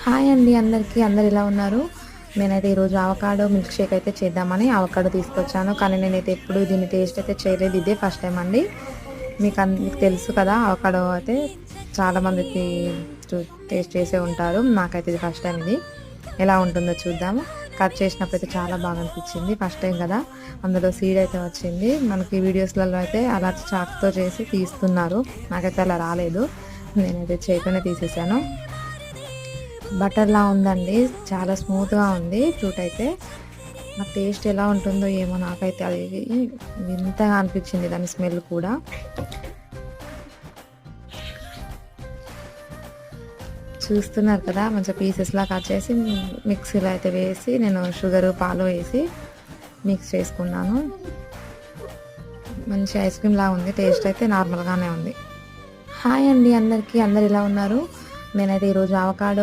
Hi అండి అందరికీ. అందరు ఎలా ఉన్నారు? నేనైతే ఈరోజు అవకాడో మిల్క్ షేక్ అయితే చేద్దామని అవకాడో తీసుకొచ్చాను. కానీ నేనైతే ఎప్పుడు దీన్ని టేస్ట్ అయితే చేయలేదు. ఇదే ఫస్ట్ టైం అండి. మీకు తెలుసు కదా, అవకాడో అయితే చాలామందికి టేస్ట్ చేసే ఉంటారు. నాకైతే ఇది ఫస్ట్ టైం. ఇది ఎలా ఉంటుందో చూద్దాము. కట్ చేసినప్పుడు అయితే చాలా బాగా అనిపించింది. ఫస్ట్ టైం కదా, అందులో సీడ్ అయితే వచ్చింది. మనకి వీడియోస్లలో అయితే అలా చాక్తో చేసి తీస్తున్నారు. నాకైతే అలా రాలేదు. నేనైతే చేతితోనే తీసేసాను. బటర్లా ఉందండి, చాలా స్మూత్గా ఉంది ఫ్రూట్ అయితే. నాకు టేస్ట్ ఎలా ఉంటుందో ఏమో, నాకైతే అది వింతగా అనిపించింది దాని స్మెల్ కూడా. చూస్తున్నారు కదా, మంచిగా పీసెస్లా కట్ చేసి మిక్సీలో అయితే వేసి నేను షుగరు పాలు వేసి మిక్స్ చేసుకున్నాను. మంచి ఐస్ క్రీమ్ లా ఉంది. టేస్ట్ అయితే నార్మల్గానే ఉంది. హాయ్ అండి అందరికీ. అందరు ఎలా ఉన్నారు? నేనైతే ఈరోజు అవకాడో